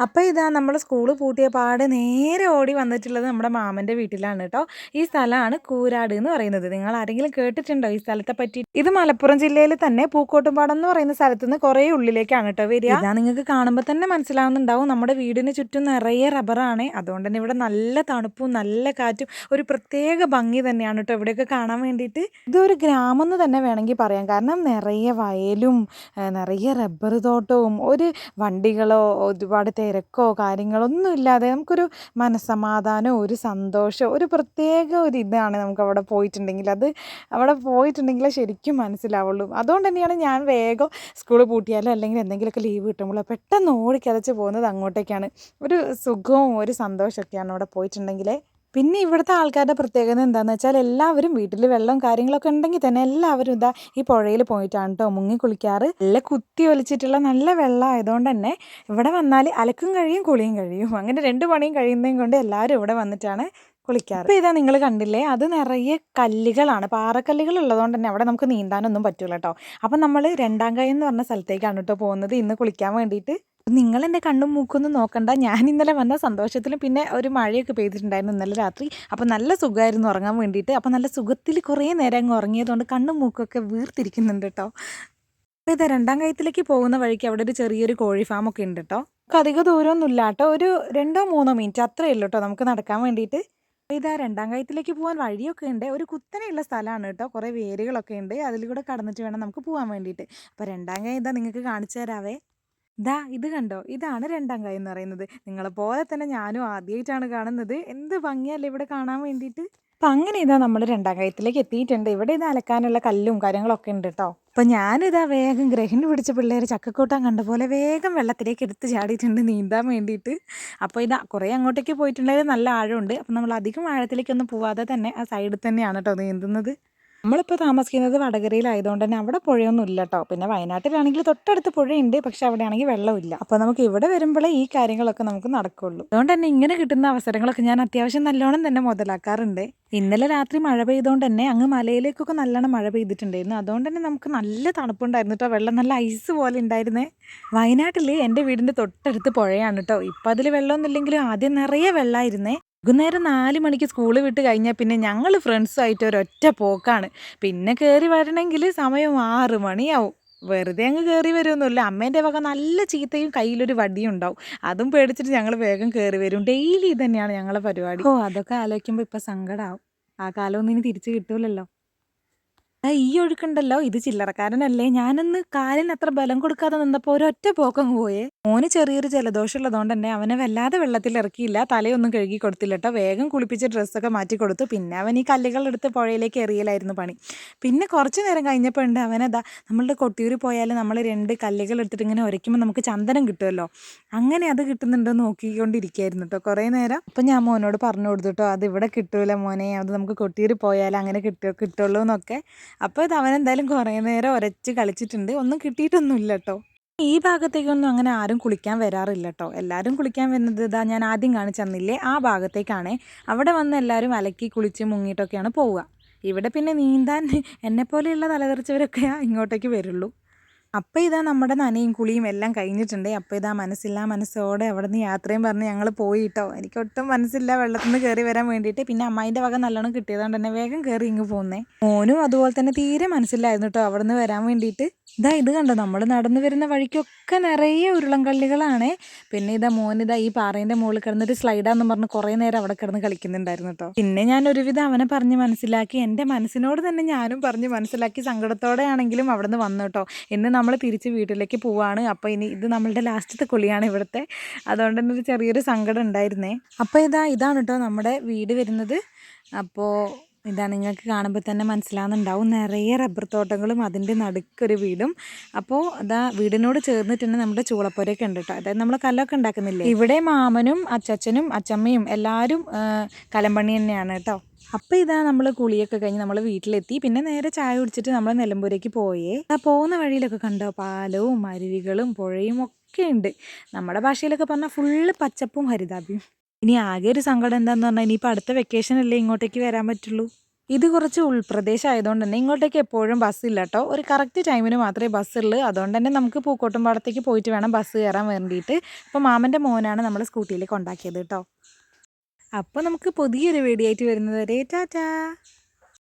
അപ്പോൾ ഇതാ നമ്മൾ സ്കൂൾ പൂട്ടിയ പാടെ നേരെ ഓടി വന്നിട്ടുള്ളത് നമ്മുടെ മാമൻ്റെ വീട്ടിലാണ് കേട്ടോ. ഈ സ്ഥലമാണ് കൂരാട് എന്ന് പറയുന്നത്. നിങ്ങൾ ആരെങ്കിലും കേട്ടിട്ടുണ്ടോ ഈ സ്ഥലത്തെ പറ്റി? ഇത് മലപ്പുറം ജില്ലയിൽ തന്നെ പൂക്കോട്ടുംപാടം എന്ന് പറയുന്ന സ്ഥലത്ത് നിന്ന് കുറേ ഉള്ളിലേക്കാണ് കേട്ടോ വരിക. ഇതാ നിങ്ങൾക്ക് കാണുമ്പോൾ തന്നെ മനസ്സിലാവുന്നുണ്ടാവും, നമ്മുടെ വീടിന് ചുറ്റും നിറയെ റബ്ബറാണ്. അതുകൊണ്ട് തന്നെ ഇവിടെ നല്ല തണുപ്പും നല്ല കാറ്റും ഒരു പ്രത്യേക ഭംഗി തന്നെയാണ് കേട്ടോ ഇവിടെയൊക്കെ കാണാൻ വേണ്ടിയിട്ട്. ഇതൊരു ഗ്രാമം എന്ന് തന്നെ വേണമെങ്കിൽ പറയാം. കാരണം നിറയെ വയലും നിറയെ റബ്ബർ തോട്ടവും ഒരു വണ്ടികളോ ഒരുപാട് തിരക്കോ കാര്യങ്ങളൊന്നും ഇല്ലാതെ നമുക്കൊരു മനസ്സമാധാനവും ഒരു സന്തോഷവും ഒരു പ്രത്യേക ഒരു ഇതാണ് നമുക്ക് അവിടെ പോയിട്ടുണ്ടെങ്കിൽ. അത് അവിടെ പോയിട്ടുണ്ടെങ്കിലേ ശരിക്കും മനസ്സിലാവുള്ളൂ. അതുകൊണ്ട് തന്നെയാണ് ഞാൻ വേഗം സ്കൂൾ പൂട്ടിയാലോ അല്ലെങ്കിൽ എന്തെങ്കിലുമൊക്കെ ലീവ് കിട്ടുമ്പോഴോ പെട്ടെന്ന് ഓടിക്കതച്ച് പോകുന്നത് അങ്ങോട്ടേക്കാണ്. ഒരു സുഖവും ഒരു സന്തോഷമൊക്കെയാണ് അവിടെ പോയിട്ടുണ്ടെങ്കിൽ. പിന്നെ ഇവിടുത്തെ ആൾക്കാരുടെ പ്രത്യേകത എന്താണെന്ന് വെച്ചാൽ എല്ലാവരും വീട്ടിൽ വെള്ളം കാര്യങ്ങളൊക്കെ ഉണ്ടെങ്കിൽ തന്നെ എല്ലാവരും ഇതാ ഈ പുഴയിൽ പോയിട്ടാണ് കേട്ടോ മുങ്ങി കുളിക്കാറ്. നല്ല കുത്തി ഒലിച്ചിട്ടുള്ള നല്ല വെള്ളം ആയതുകൊണ്ട് തന്നെ ഇവിടെ വന്നാൽ അലക്കും കഴിയും കുളിയും കഴിയും. അങ്ങനെ 2 പണിയും കഴിയുന്നതും കൊണ്ട് എല്ലാവരും ഇവിടെ വന്നിട്ടാണ് കുളിക്കാറ്. ഇപ്പോൾ ഇതാ നിങ്ങൾ കണ്ടില്ലേ, അത് നിറയെ കല്ലുകളാണ്, പാറക്കല്ലുകൾ ഉള്ളതുകൊണ്ട് തന്നെ അവിടെ നമുക്ക് നീന്താനൊന്നും പറ്റൂല കേട്ടോ. അപ്പം നമ്മൾ രണ്ടാം കൈ എന്ന് പറഞ്ഞ സ്ഥലത്തേക്കാണ് കേട്ടോ പോകുന്നത് ഇന്ന് കുളിക്കാൻ വേണ്ടിയിട്ട്. നിങ്ങൾ എൻ്റെ കണ്ണും മൂക്കൊന്നും നോക്കണ്ട. ഞാൻ ഇന്നലെ വന്ന സന്തോഷത്തിലും പിന്നെ ഒരു മഴയൊക്കെ പെയ്തിട്ടുണ്ടായിരുന്നു ഇന്നലെ രാത്രി. അപ്പോൾ നല്ല സുഖമായിരുന്നു ഉറങ്ങാൻ വേണ്ടിയിട്ട്. അപ്പോൾ നല്ല സുഖത്തിൽ കുറേ നേരം അങ്ങ് ഉറങ്ങിയതുകൊണ്ട് കണ്ണും മൂക്കൊക്കെ വീർത്തിരിക്കുന്നുണ്ട് കേട്ടോ. അപ്പോൾ ഇത് രണ്ടാം കയത്തിലേക്ക് പോകുന്ന വഴിക്ക് അവിടെ ഒരു ചെറിയൊരു കോഴി ഫാമൊക്കെ ഉണ്ട് കേട്ടോ. നമുക്ക് അധികം ദൂരമൊന്നുമില്ല കേട്ടോ, ഒരു 2-3 മിനിറ്റ് അത്രയേ ഉള്ളൂ കേട്ടോ നമുക്ക് നടക്കാൻ വേണ്ടിയിട്ട്. ഇതാ രണ്ടാം കയത്തിലേക്ക് പോകാൻ വഴിയൊക്കെ ഉണ്ട്. ഒരു കുത്തനെയുള്ള സ്ഥലമാണ് കേട്ടോ, കുറേ വേരുകളൊക്കെ ഉണ്ട്, അതിലൂടെ കടന്നിട്ട് വേണം നമുക്ക് പോകാൻ വേണ്ടിയിട്ട്. അപ്പോൾ രണ്ടാം കൈ ഇതാ നിങ്ങൾക്ക് കാണിച്ചു തരാവേ. ഇത് കണ്ടോ, ഇതാണ് രണ്ടാം കൈ എന്ന് പറയുന്നത്. നിങ്ങളെപ്പോലെ തന്നെ ഞാനും ആദ്യമായിട്ടാണ് കാണുന്നത്. എന്ത് ഭംഗിയല്ലേ ഇവിടെ കാണാൻ വേണ്ടിയിട്ട്. അപ്പം അങ്ങനെ ഇതാ നമ്മൾ രണ്ടാം കയത്തിലേക്ക് എത്തിയിട്ടുണ്ട്. ഇവിടെ ഇത് അലക്കാനുള്ള കല്ലും കാര്യങ്ങളൊക്കെ ഉണ്ട് കേട്ടോ. അപ്പം ഞാനിതാ വേഗം ഗ്രഹിണി പിടിച്ച പിള്ളേർ ചക്കക്കൂട്ടാൻ കണ്ട പോലെ വേഗം വെള്ളത്തിലേക്ക് എടുത്ത് ചാടിയിട്ടുണ്ട് നീന്താൻ വേണ്ടിയിട്ട്. അപ്പോൾ ഇതാ കുറേ അങ്ങോട്ടേക്ക് പോയിട്ടുണ്ടെങ്കിൽ നല്ല ആഴമുണ്ട്. അപ്പം നമ്മൾ അധികം ആഴത്തിലേക്കൊന്നും പോവാതെ തന്നെ ആ സൈഡിൽ തന്നെയാണ് കേട്ടോ നീന്തുന്നത്. നമ്മളിപ്പോൾ താമസിക്കുന്നത് വടകരയിലായതുകൊണ്ട് തന്നെ അവിടെ പുഴയൊന്നും ഇല്ല കേട്ടോ. പിന്നെ വയനാട്ടിലാണെങ്കിൽ തൊട്ടടുത്ത് പുഴയുണ്ട്, പക്ഷെ അവിടെയാണെങ്കിൽ വെള്ളമില്ല. അപ്പോൾ നമുക്ക് ഇവിടെ വരുമ്പോഴേ ഈ കാര്യങ്ങളൊക്കെ നമുക്ക് നടക്കുള്ളൂ. അതുകൊണ്ട് തന്നെ ഇങ്ങനെ കിട്ടുന്ന അവസരങ്ങളൊക്കെ ഞാൻ അത്യാവശ്യം നല്ലോണം തന്നെ മുതലാക്കാറുണ്ട്. ഇന്നലെ രാത്രി മഴ പെയ്തുകൊണ്ട് തന്നെ അങ്ങ് മലയിലേക്കൊക്കെ നല്ലോണം മഴ പെയ്തിട്ടുണ്ടായിരുന്നു. അതുകൊണ്ട് തന്നെ നമുക്ക് നല്ല തണുപ്പുണ്ടായിരുന്നു കേട്ടോ. വെള്ളം നല്ല ഐസ് പോലെ ഉണ്ടായിരുന്നേ. വയനാട്ടിൽ എൻ്റെ വീടിൻ്റെ തൊട്ടടുത്ത് പുഴയാണ് കേട്ടോ. ഇപ്പം അതിൽ വെള്ളമൊന്നും ഇല്ലെങ്കിലും ആദ്യം നിറയെ വെള്ളമായിരുന്നേ. വൈകുന്നേരം 4 മണിക്ക് സ്കൂൾ വിട്ട് കഴിഞ്ഞാൽ പിന്നെ ഞങ്ങൾ ഫ്രണ്ട്സുമായിട്ട് ഒരൊറ്റ പോക്കാണ്. പിന്നെ കയറി വരണമെങ്കിൽ സമയം 6 മണിയാവും. വെറുതെ അങ്ങ് കയറി വരുമൊന്നുമില്ല. അമ്മേൻ്റെ വക നല്ല ചീത്തയും കയ്യിലൊരു വടിയും ഉണ്ടാവും. അതും പേടിച്ചിട്ട് ഞങ്ങൾ വേഗം കയറി വരും. ഡെയിലി ഇത് തന്നെയാണ് ഞങ്ങളുടെ പരിപാടി. അതൊക്കെ ആലോചിക്കുമ്പോൾ ഇപ്പം സങ്കടമാവും. ആ കാലമൊന്നും ഇനി തിരിച്ച് കിട്ടൂലല്ലോ. ഈ ഒഴുക്കുണ്ടല്ലോ, ഇത് ചില്ലറക്കാരനല്ലേ. ഞാനൊന്ന് കാലിന് അത്ര ബലം കൊടുക്കാതെ നിന്നപ്പോൾ ഒരൊറ്റ പോക്കങ്ങ് പോയേ. മോന് ചെറിയൊരു ജലദോഷം ഉള്ളതുകൊണ്ട് തന്നെ അവനെ വല്ലാതെ വെള്ളത്തിൽ ഇറക്കിയില്ല, തലയൊന്നും കഴുകി കൊടുത്തില്ല കേട്ടോ. വേഗം കുളിപ്പിച്ച് ഡ്രസ്സൊക്കെ മാറ്റി കൊടുത്തു. പിന്നെ അവൻ ഈ കല്ലുകളെടുത്ത് പുഴയിലേക്ക് എറിയലായിരുന്നു പണി. പിന്നെ കുറച്ച് നേരം കഴിഞ്ഞപ്പോൾ ഉണ്ട് അവനതാ, നമ്മളുടെ കൊട്ടിയൂർ പോയാൽ നമ്മൾ 2 കല്ലുകൾ എടുത്തിട്ട് ഇങ്ങനെ ഉരയ്ക്കുമ്പോൾ നമുക്ക് ചന്ദനം കിട്ടുമല്ലോ, അങ്ങനെ അത് കിട്ടുന്നുണ്ടോ നോക്കിക്കൊണ്ടിരിക്കുകയായിരുന്നു കേട്ടോ കുറേ നേരം. അപ്പം ഞാൻ മോനോട് പറഞ്ഞു കൊടുത്തു കേട്ടോ, അത് ഇവിടെ കിട്ടൂല മോനെ, അത് നമുക്ക് കൊട്ടിയൂർ പോയാൽ അങ്ങനെ കിട്ടുള്ളൂ എന്നൊക്കെ. അപ്പോൾ ഇത് അവനെന്തായാലും കുറേ നേരം ഉരച്ച് കളിച്ചിട്ടുണ്ട്. ഒന്നും കിട്ടിയിട്ടൊന്നുമില്ല കേട്ടോ. ഈ ഭാഗത്തേക്കൊന്നും അങ്ങനെ ആരും കുളിക്കാൻ വരാറില്ല കേട്ടോ. എല്ലാവരും കുളിക്കാൻ വരുന്നത് ഇതാ ഞാൻ ആദ്യം കാണിച്ചു തന്നില്ലേ ആ ഭാഗത്തേക്കാണ്. അവിടെ വന്ന് എല്ലാവരും അലക്കി കുളിച്ച് മുങ്ങിയിട്ടൊക്കെയാണ് പോവുക. ഇവിടെ പിന്നെ നീന്താൻ എന്നെപ്പോലെയുള്ള തലതെറിച്ചവരൊക്കെ ഇങ്ങോട്ടേക്ക് വരുള്ളൂ. അപ്പോൾ ഇതാ നമ്മുടെ നനയും കുളിയും എല്ലാം കഴിഞ്ഞിട്ടുണ്ട്. അപ്പോൾ ഇതാ മനസ്സില്ല മനസ്സോടെ അവിടെ നിന്ന് യാത്രയും പറഞ്ഞ് ഞങ്ങൾ പോയി കേട്ടോ. എനിക്കൊട്ടും മനസ്സില്ല വെള്ളത്തിൽ നിന്ന് കയറി വരാൻ വേണ്ടിയിട്ട്. പിന്നെ അമ്മായിൻ്റെ വക നല്ലോണം കിട്ടിയതുകൊണ്ട് തന്നെ വേഗം കയറി ഇങ്ങ് പോകുന്നേ. മോനും അതുപോലെ തന്നെ തീരെ മനസ്സിലായിരുന്നു കേട്ടോ അവിടെ നിന്ന് വരാൻ വേണ്ടിയിട്ട്. ഇത് കണ്ടോ, നമ്മൾ നടന്നു വരുന്ന വഴിക്കൊക്കെ നിറയെ ഉരുളൻകല്ലുകളാണ്. പിന്നെ മോനിതാ ഈ പാറേൻ്റെ മുകളിൽ കിടന്നിട്ട് സ്ലൈഡാന്ന് പറഞ്ഞ് കുറേ നേരം അവിടെ കിടന്ന് കളിക്കുന്നുണ്ടായിരുന്നു കേട്ടോ. പിന്നെ ഞാൻ ഒരുവിധം അവനെ പറഞ്ഞ് മനസ്സിലാക്കി, എൻ്റെ മനസ്സിനോട് തന്നെ ഞാനും പറഞ്ഞ് മനസ്സിലാക്കി സങ്കടത്തോടെ ആണെങ്കിലും അവിടെ നിന്ന് വന്നു കേട്ടോ. ഇന്ന് നമ്മൾ തിരിച്ച് വീട്ടിലേക്ക് പോവാണ്. അപ്പോൾ ഇനി ഇത് നമ്മളുടെ ലാസ്റ്റത്തെ കുളിയാണ് ഇവിടുത്തെ. അതുകൊണ്ട് തന്നെ ഒരു ചെറിയൊരു സങ്കടം ഉണ്ടായിരുന്നേ. അപ്പോൾ ഇതാണ് കേട്ടോ നമ്മുടെ വീട് വരുന്നത്. അപ്പോൾ നിങ്ങൾക്ക് കാണുമ്പോൾ തന്നെ മനസ്സിലാവുന്നുണ്ടാവും, നിറയെ റബ്ബർ തോട്ടങ്ങളും അതിൻ്റെ നടുക്കൊരു വീടും. അപ്പോൾ വീടിനോട് ചേർന്നിട്ട് തന്നെ നമ്മുടെ ചൂളപ്പുരയൊക്കെ ഉണ്ട് കേട്ടോ. അതായത് നമ്മൾ കല്ലൊക്കെ ഉണ്ടാക്കുന്നില്ലേ, ഇവിടെ മാമനും അച്ചച്ചനും അച്ചമ്മയും എല്ലാവരും കലമ്പണി തന്നെയാണ് കേട്ടോ. അപ്പോൾ നമ്മൾ കുളിയൊക്കെ കഴിഞ്ഞ് നമ്മൾ വീട്ടിലെത്തി. പിന്നെ നേരെ ചായ കുടിച്ചിട്ട് നമ്മൾ നിലമ്പൂരേക്ക് പോയേ. പോകുന്ന വഴിയിലൊക്കെ കണ്ടോ പാലവും അരുവികളും പുഴയും ഒക്കെ ഉണ്ട്. നമ്മുടെ ഭാഷയിലൊക്കെ പറഞ്ഞാൽ ഫുള്ള് പച്ചപ്പും ഹരിതാഭയും. ഇനി ആകെ ഒരു സങ്കടം എന്താണെന്ന് പറഞ്ഞാൽ ഇനിയിപ്പോൾ അടുത്ത വെക്കേഷൻ അല്ലേ ഇങ്ങോട്ടേക്ക് വരാൻ പറ്റുള്ളൂ. ഇത് കുറച്ച് ഉൾപ്രദേശം ആയതുകൊണ്ട് തന്നെ ഇങ്ങോട്ടേക്ക് എപ്പോഴും ബസ്സില്ല കേട്ടോ. ഒരു കറക്റ്റ് ടൈമിന് മാത്രമേ ബസ്സുള്ളൂ. അതുകൊണ്ട് തന്നെ നമുക്ക് പൂക്കോട്ടുംപാടത്തേക്ക് പോയിട്ട് വേണം ബസ് കയറാൻ വേണ്ടിയിട്ട്. അപ്പോൾ മാമൻ്റെ മോനാണ് നമ്മൾ സ്കൂട്ടിയിൽ കൊണ്ടാക്കിയത് കേട്ടോ. അപ്പോൾ നമുക്ക് പുതിയൊരു വീഡിയോ ആയിട്ട് വരുന്നത് വരെ ടാറ്റാ.